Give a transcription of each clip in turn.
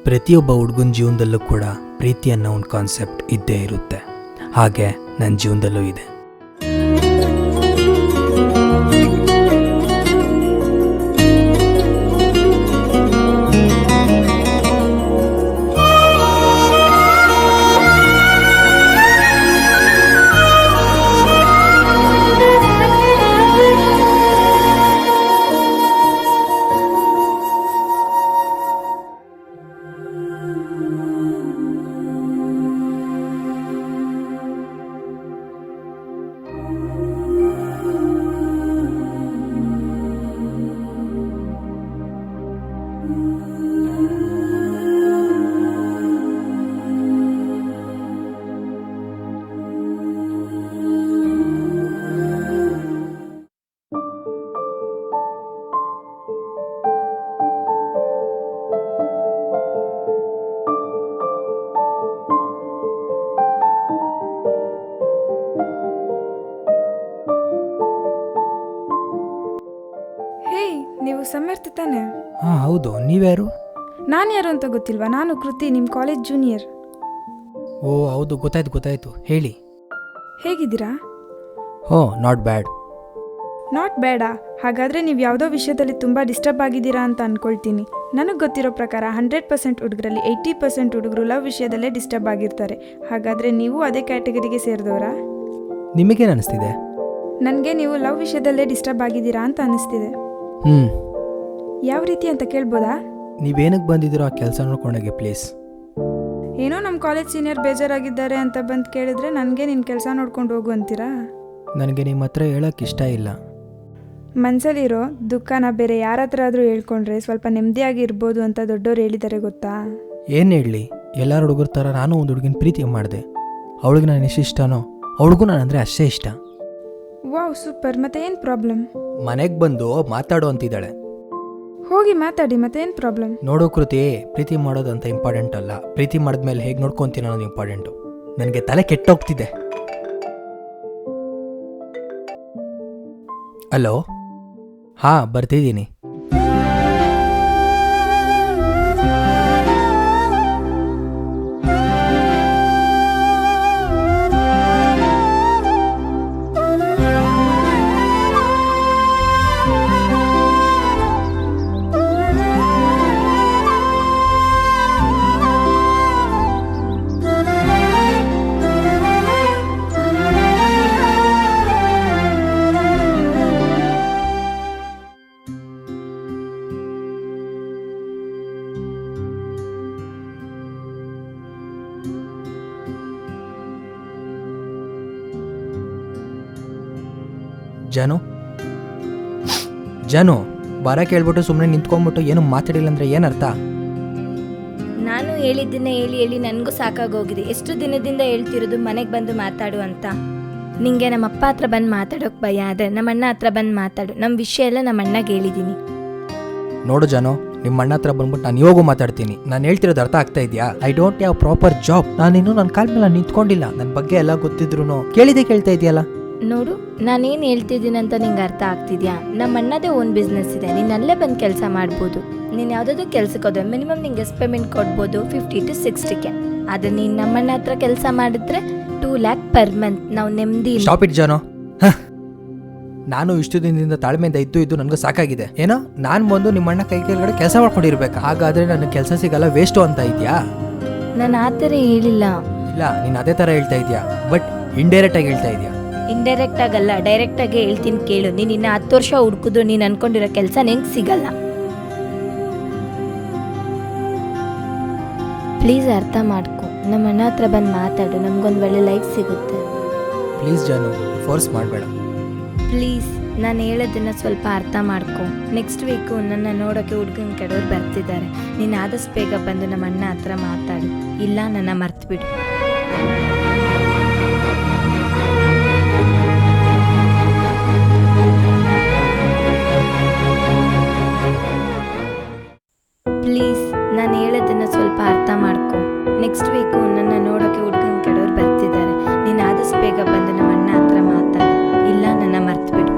ಪ್ರತಿಯೊಬ್ಬ ಹುಡುಗನ ಜೀವನದಲ್ಲೂ ಕೂಡ ಪ್ರೀತಿ ಅನ್ನೋ ಒಂದು ಕಾನ್ಸೆಪ್ಟ್ ಇದ್ದೇ ಇರುತ್ತೆ. ಹಾಗೆ ನನ್ನ ಜೀವನದಲ್ಲೂ ಇದೆ. ನೀವು ಸಮರ್ಥ ತಾನೆ? ಹಾಂ ಹೌದು, ನೀವ್ಯಾರು? ನಾನು ಯಾರು ಅಂತ ಗೊತ್ತಿಲ್ವಾ? ನಾನು ಕೃತಿ, ನಿಮ್ಮ ಕಾಲೇಜ್ ಜೂನಿಯರ್. ಓ ಹೌದು, ಗೊತ್ತಾಯ್ತು. ಹೇಳಿ. ಹೇಗಿದ್ದೀರಾ? ಹೋ, ನಾಟ್ ಬ್ಯಾಡ್. ನಾಟ್ ಬ್ಯಾಡಾ? ಹಾಗಾದರೆ ನೀವು ಯಾವುದೋ ವಿಷಯದಲ್ಲಿ ತುಂಬ ಡಿಸ್ಟರ್ಬ್ ಆಗಿದ್ದೀರಾ ಅಂತ ಅಂದ್ಕೊಳ್ತೀನಿ. ನನಗೆ ಗೊತ್ತಿರೋ ಪ್ರಕಾರ 100% ಹುಡುಗರಲ್ಲಿ 80% ಹುಡುಗರು ಲವ್ ವಿಷಯದಲ್ಲೇ ಡಿಸ್ಟರ್ಬ್ ಆಗಿರ್ತಾರೆ. ಹಾಗಾದರೆ ನೀವು ಅದೇ ಕ್ಯಾಟಗರಿಗೆ ಸೇರಿದವರಾ? ನಿಮಗೇನು ಅನಿಸ್ತಿದೆ? ನನಗೆ ನೀವು ಲವ್ ವಿಷಯದಲ್ಲೇ ಡಿಸ್ಟರ್ಬ್ ಆಗಿದ್ದೀರಾ ಅಂತ ಅನ್ನಿಸ್ತಿದೆ. ಯಾವ ರೀತಿ ಅಂತ ಕೇಳ್ಬೋದಾ? ನೀವೇನಕ್ಕೆ ಬಂದಿದ್ದೀರೋ ಆ ಕೆಲಸ ನೋಡ್ಕೊಂಡೋಗಿ ಪ್ಲೀಸ್. ಏನೋ ನಮ್ಮ ಕಾಲೇಜ್ ಸೀನಿಯರ್ ಬೇಜಾರಾಗಿದ್ದಾರೆ ಅಂತ ಬಂದು ಕೇಳಿದ್ರೆ ನನಗೆ ನಿನ್ನ ಕೆಲಸ ನೋಡ್ಕೊಂಡು ಹೋಗು ಅಂತೀರಾ? ನನಗೆ ನಿಮ್ಮ ಹತ್ರ ಹೇಳೋಕ್ಕೆ ಇಷ್ಟ ಇಲ್ಲ. ಮನಸ್ಸಲ್ಲಿರೋ ದುಃಖನ ಬೇರೆ ಯಾರ ಹತ್ರ ಆದರೂ ಹೇಳ್ಕೊಂಡ್ರೆ ಸ್ವಲ್ಪ ನೆಮ್ಮದಿಯಾಗಿ ಇರ್ಬೋದು ಅಂತ ದೊಡ್ಡವ್ರು ಹೇಳಿದ್ದಾರೆ ಗೊತ್ತಾ? ಏನು ಹೇಳಲಿ, ಎಲ್ಲರ ಹುಡುಗರ ಥರ ನಾನು ಒಂದು ಹುಡುಗಿನ ಪ್ರೀತಿ ಮಾಡಿದೆ. ಅವಳಿಗೆ ನಾನು ಎಷ್ಟು ಇಷ್ಟನೋ ಅವಳಿಗೂ ನಾನು ಅಂದರೆ ಅಷ್ಟೇ ಇಷ್ಟ. Wow, super. ಮತ್ತೆ ಏನು ಪ್ರಾಬ್ಲಮ್? ಮನೆಗೆ ಬಂದು ಮಾತಾಡು ಅಂತಿದ್ದಾಳೆ. ಹೋಗಿ ಮಾತಾಡಿ, ಮತ್ತೆ ಏನು ಪ್ರಾಬ್ಲಮ್? ನೋಡೋ ಕೃತಿ, ಪ್ರೀತಿ ಮಾಡೋದಂತ ಇಂಪಾರ್ಟೆಂಟ್ ಅಲ್ಲ, ಪ್ರೀತಿ ಮಾಡಿದ್ಮೇಲೆ ಹೇಗೆ ನೋಡ್ಕೊತೀನಿ ಅನ್ನೋದು ಇಂಪಾರ್ಟೆಂಟು. ನನಗೆ ತಲೆ ಕೆಟ್ಟೋಗ್ತಿದೆ. ಹಲೋ, ಹಾಂ ಬರ್ತಿದ್ದೀನಿ. ಜಾನು ಬರ ಕೇಳ್ಬಿಟ್ಟು ಸುಮ್ಮನೆ ನಿಂತ್ಕೊಂಡ್ಬಿಟ್ಟು ಏನು ಮಾತಾಡಿಲ್ಲ ಅಂದರೆ ಏನರ್ಥ? ನಾನು ಹೇಳಿದ್ದನ್ನ ಹೇಳಿ ನನಗೂ ಸಾಕಾಗೋಗಿದೆ. ಎಷ್ಟು ದಿನದಿಂದ ಹೇಳ್ತಿರೋದು ಮನೆಗೆ ಬಂದು ಮಾತಾಡು ಅಂತ. ನಿಂಗೆ ನಮ್ಮ ಅಪ್ಪ ಹತ್ರ ಬಂದು ಮಾತಾಡೋಕೆ ಭಯ ಆದರೆ ನಮ್ಮ ಅಣ್ಣ ಹತ್ರ ಬಂದು ಮಾತಾಡು. ನಮ್ಮ ವಿಷಯ ಎಲ್ಲ ನಮ್ಮ ಅಣ್ಣಗೆ ಹೇಳಿದ್ದೀನಿ. ನೋಡು ಜಾನು, ನಿಮ್ಮ ಅಣ್ಣ ಹತ್ರ ಬಂದ್ಬಿಟ್ಟು ನಾನು ಇವಾಗೂ ಮಾತಾಡ್ತೀನಿ. ನಾನು ಹೇಳ್ತಿರೋದು ಅರ್ಥ ಆಗ್ತಾ ಇದೆಯಾ? I don't have proper job. ನಾನಿನ್ನೂ ನನ್ನ ಕಾಲ ಮೇಲೆ ನಿಂತ್ಕೊಂಡಿಲ್ಲ. ನನ್ನ ಬಗ್ಗೆ ಎಲ್ಲ ಗೊತ್ತಿದ್ರು ಕೇಳ್ತಾ ಇದೆಯಲ್ಲ. ನೋಡು, ನಾನೇನು ಹೇಳ್ತಿದ್ದೀನಿ ಅಂತ ನಿಂಗೆ ಅರ್ಥ ಆಗ್ತಿದ್ಯಾ? ನಮ್ಮ ಅಣ್ಣದೇ ಓನ್ ಬಿಸ್ನೆಸ್ ಇದೆ. ನೀನು ಅಲ್ಲೇ ಬಂದು ಕೆಲಸ ಮಾಡ್ಬೋದು. ನೀನು ಯಾವುದಾದ್ರು ಕೆಲಸಕ್ಕೆ ಹೋದ್ರೆ ಮಿನಿಮಮ್ ನಿಂಗೆ ಎಷ್ಟು ಪೇಮೆಂಟ್ ಕೊಡ್ಬೋದು? 50 to 60K. ಆದರೆ ನೀನು ನಮ್ಮ ಅಣ್ಣ ಹತ್ರ ಕೆಲಸ ಮಾಡಿದ್ರೆ 2 lakh ಪರ್ ಮಂತ್. ನಾವು ನೆಮ್ಮದಿ. ಸ್ಟಾಪ್ ಇಟ್ ಜಾನು. ನಾನು ಇಷ್ಟು ದಿನದಿಂದ ತಾಳ್ಮೆಯಿಂದ ಇದ್ದು ನನಗೂ ಸಾಕಾಗಿದೆ. ಏನೋ ನಾನು ಬಂದು ನಿಮ್ಮ ಅಣ್ಣ ಕೈ ಕೆಳಗಡೆ ಕೆಲಸ ಮಾಡ್ಕೊಂಡಿರ್ಬೇಕು. ಹಾಗಾದ್ರೆ ನನಗೆ ಕೆಲಸ ಸಿಗಲ್ಲ, ವೇಸ್ಟು ಅಂತ ಇದೆಯಾ? ನಾನು ಆ ಥರ ಹೇಳಿಲ್ಲ. ಇಲ್ಲ, ನೀನು ಅದೇ ಥರ ಹೇಳ್ತಾ ಇದೆಯಾ, ಬಟ್ ಇಂಡೈರೆಕ್ಟ್ ಆಗಿ ಹೇಳ್ತಾ ಇದೆಯಾ. ಇಂಡೈರೆಕ್ಟ್ ಆಗಲ್ಲ, ಡೈರೆಕ್ಟಾಗಿ ಹೇಳ್ತೀನಿ ಕೇಳು. ನೀನು ಇನ್ನು 10 ವರ್ಷ ಹುಡುಕಿದ್ರು ನೀನು ಅನ್ಕೊಂಡಿರೋ ಕೆಲಸ ನಿಂಗೆ ಸಿಗಲ್ಲ. ಪ್ಲೀಸ್ ಅರ್ಥ ಮಾಡ್ಕೊ. ನಮ್ಮ ಅಣ್ಣ ಹತ್ರ ಬಂದು ಮಾತಾಡು, ನಮ್ಗೊಂದು ಒಳ್ಳೆ ಲೈಫ್ ಸಿಗುತ್ತೆ. ಪ್ಲೀಸ್ ಜಾನು, ಫೋರ್ಸ್ ಮಾಡಬೇಡ ಪ್ಲೀಸ್. ನಾನು ಹೇಳೋದನ್ನು ಸ್ವಲ್ಪ ಅರ್ಥ ಮಾಡ್ಕೊ. ನೆಕ್ಸ್ಟ್ ವೀಕು ನನ್ನ ನೋಡೋಕ್ಕೆ ಹುಡುಗನ ಕಡೆಯವ್ರು ಬರ್ತಿದ್ದಾರೆ. ನೀನು ಆದಷ್ಟು ಬೇಗ ಬಂದು ನಮ್ಮ ಅಣ್ಣ ಹತ್ರ ಮಾತಾಡು, ಇಲ್ಲ ನನ್ನ ಮರ್ತ್ಬಿಡು. ಪ್ಲೀಸ್, ನಾನು ಹೇಳೋದನ್ನು ಸ್ವಲ್ಪ ಅರ್ಥ ಮಾಡ್ಕೊ. ನೆಕ್ಸ್ಟ್ ವೀಕು ನನ್ನ ನೋಡೋಕ್ಕೆ ಹುಡುಗನ ಕಡೆಯವ್ರು ಬರ್ತಿದ್ದಾರೆ. ನೀನು ಆದಷ್ಟು ಬೇಗ ಬಂದು ನಮ್ಮ ಅಣ್ಣ ಹತ್ರ ಮಾತಾಡು, ಇಲ್ಲ ನನ್ನ ಮರ್ತ್ಬಿಡು.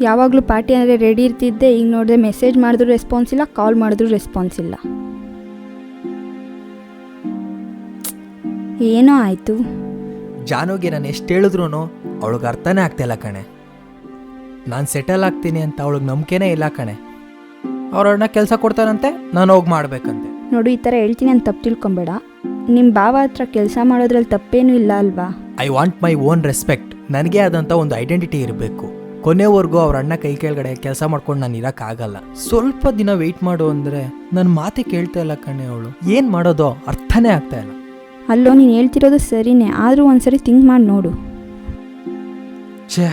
ಯಾವಾಗಲೂ ಪಾರ್ಟಿ ಅಂದರೆ ರೆಡಿ ಇರ್ತಿದ್ದೆ, ಈಗ ನೋಡಿದ್ರೆ ಮೆಸೇಜ್ ಮಾಡಿದ್ರು ರೆಸ್ಪಾನ್ಸ್ ಇಲ್ಲ, ಕಾಲ್ ಮಾಡಿದ್ರು ರೆಸ್ಪಾನ್ಸ್ ಇಲ್ಲ. ಏನೋ ಆಯಿತು. ಜಾನುಗೆ ನಾನು ಎಷ್ಟು ಹೇಳಿದ್ರು ಅವಳಿಗೆ ಅರ್ಥನೇ ಆಗ್ತಾಯಿಲ್ಲ ಕಣೆ. ನಾನು ಸೆಟಲ್ ಆಗ್ತೀನಿ ಅಂತ ಅವಳಿಗೆ ನಂಬಿಕೆನೇ ಇಲ್ಲ ಕಣೆ. ಅವ್ರನ್ನ ಕೆಲಸ ಕೊಡ್ತಾರಂತೆ, ನಾನು ಹೋಗಿ ಮಾಡ್ಬೇಕಂತೆ. ನೋಡು, ಈ ಥರ ಹೇಳ್ತೀನಿ ಅಂತ ತಪ್ಪು ತಿಳ್ಕೊಬೇಡ. ನಿಮ್ಮ ಭಾವ ಹತ್ರ ಕೆಲಸ ಮಾಡೋದ್ರಲ್ಲಿ ತಪ್ಪೇನೂ ಇಲ್ಲ ಅಲ್ವಾ? I want my own respect. ನನಗೆ ಆದಂಥ ಒಂದು ಐಡೆಂಟಿಟಿ ಇರಬೇಕು. ಕೊನೆವರೆಗೂ ಅವ್ರ ಅಣ್ಣ ಕೈ ಕೆಳಗಡೆ ಕೆಲಸ ಮಾಡ್ಕೊಂಡು ನಾನು ಇರೋಕ್ಕಾಗಲ್ಲ. ಸ್ವಲ್ಪ ದಿನ ವೆಯ್ಟ್ ಮಾಡು ಅಂದರೆ ನನ್ನ ಮಾತೆ ಕೇಳ್ತಾ ಇಲ್ಲ ಕಣೆ ಅವಳು. ಏನು ಮಾಡೋದೋ ಅರ್ಥನೇ ಆಗ್ತಾ ಇಲ್ಲ. ಅಲ್ಲೋ, ನೀನು ಹೇಳ್ತಿರೋದು ಸರಿನೇ, ಆದರೂ ಒಂದ್ಸರಿ ಥಿಂಕ್ ಮಾಡಿ ನೋಡು. ಛೇ,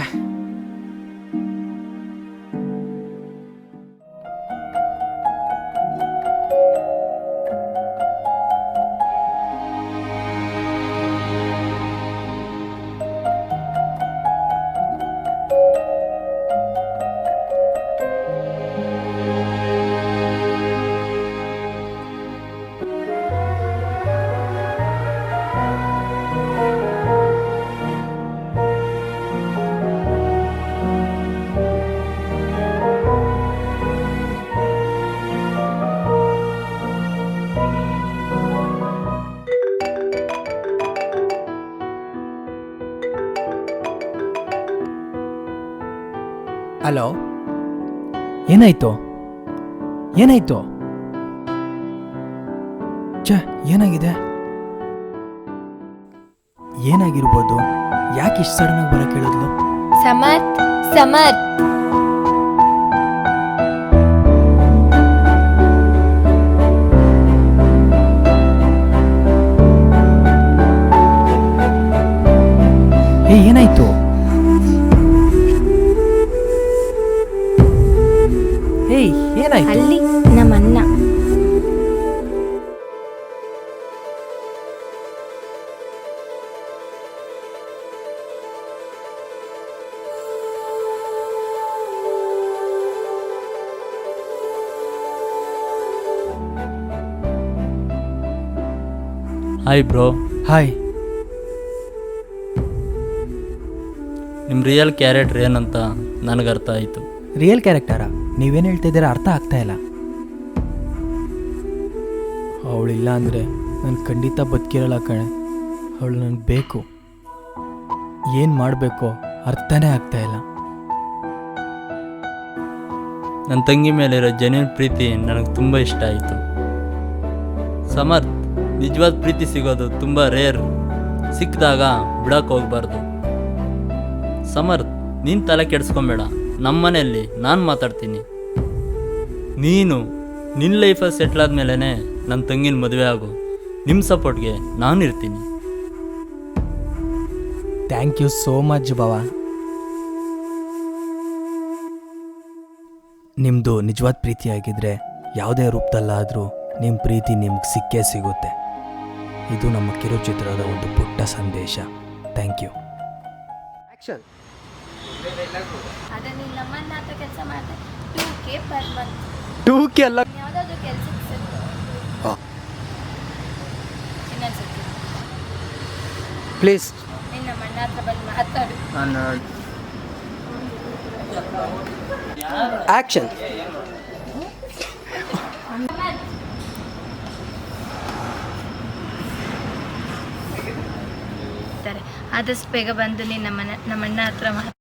ಹಲೋ, ಏನಾಯ್ತು? ಏನಾಯ್ತು? ಛೇ, ಏನಾಗಿದೆ? ಏನಾಗಿರ್ಬೋದು? ಯಾಕೆ ಇಷ್ಟು ಸಡನ್ ಆಗಿ ಬರಕ್ಕೆ ಹೇಳಿದ್ಲು? ಸಮರ್ಥ್, ಸಮರ್ಥ್, ಏನಾಯ್ತು? ಏನಾಯ್ತು? ಅಲ್ಲಿ ನಮ್ಮಣ್ಣ. Hi bro. ಹಾಯ್. ನಿಮ್ಮ ರಿಯಲ್ ಕ್ಯಾರೆಕ್ಟರ್ ಏನಂತ ನನಗೆ ಅರ್ಥ ಆಯಿತು. ರಿಯಲ್ ಕ್ಯಾರೆಕ್ಟರಾ? ನೀವೇನು ಹೇಳ್ತಿದ್ದೀರಾ ಅರ್ಥ ಆಗ್ತಾ ಇಲ್ಲ. ಅವಳಿಲ್ಲ ಅಂದರೆ ನಾನು ಖಂಡಿತ ಬದುಕಿರಲ್ಲ ಕಣೆ. ಅವಳು ನನಗೆ ಬೇಕು. ಏನು ಮಾಡಬೇಕೋ ಅರ್ಥನೇ ಆಗ್ತಾ ಇಲ್ಲ. ನನ್ನ ತಂಗಿ ಮೇಲಿರೋ ಜೆನ್ಯೂನ್ ಪ್ರೀತಿ ನನಗೆ ತುಂಬ ಇಷ್ಟ ಆಯಿತು. ಸಮರ್ಥ್, ನಿಜವಾದ ಪ್ರೀತಿ ಸಿಗೋದು ತುಂಬ ರೇರ್. ಸಿಕ್ಕಿದಾಗ ಬಿಡಕ್ಕೆ ಹೋಗ್ಬಾರ್ದು. ಸಮರ್ಥ್, ನೀನು ತಲೆ ಕೆಡಿಸ್ಕೊಂಬೇಡ. ನಮ್ಮ ಮನೆಯಲ್ಲಿ ನಾನು ಮಾತಾಡ್ತೀನಿ. ನೀನು ನಿನ್ನ ಲೈಫಲ್ಲಿ ಸೆಟ್ಲ್ ಆದಮೇಲೆ ನನ್ನ ತಂಗಿನ ಮದುವೆ ಆಗು. ನಿಮ್ಮ ಸಪೋರ್ಟ್ಗೆ ನಾನು ಇರ್ತೀನಿ. ಥ್ಯಾಂಕ್ ಯು ಸೋ ಮಚ್ ಬಾವ. ನಿಮ್ಮದು ನಿಜವಾದ ಪ್ರೀತಿಯಾಗಿದ್ದರೆ ಯಾವುದೇ ರೂಪದಲ್ಲಾದರೂ ನಿಮ್ಮ ಪ್ರೀತಿ ನಿಮ್ಗೆ ಸಿಕ್ಕೇ ಸಿಗುತ್ತೆ. ಇದು ನಮ್ಮ ಕಿರುಚಿತ್ರದ ಒಂದು ಪುಟ್ಟ ಸಂದೇಶ. Thank you. ಅದೇ ನೀನು ನಮ್ಮನ್ನ ಹತ್ರ ಕೆಲಸ ಮಾಡಿದೆ 2K per month. 2K ಅಲ್ಲ, ಯಾವುದಾದ್ರೂ ಕೆಲಸಕ್ಕೆ ಸೇರು. ಇನ್ನೊಂದ್ಸತಿ ಪ್ಲೀಸ್. ನೀನು ನಮ್ಮಣ್ಣ ಹತ್ರ ಬಂದು ಮಾತಾಡು. ಆ್ಯಕ್ಷನ್. ಆದಷ್ಟು ಬೇಗ ಬಂದು ನೀನು ನಮ್ಮಣ್ಣ ಹತ್ರ ಮಾತಾಡು.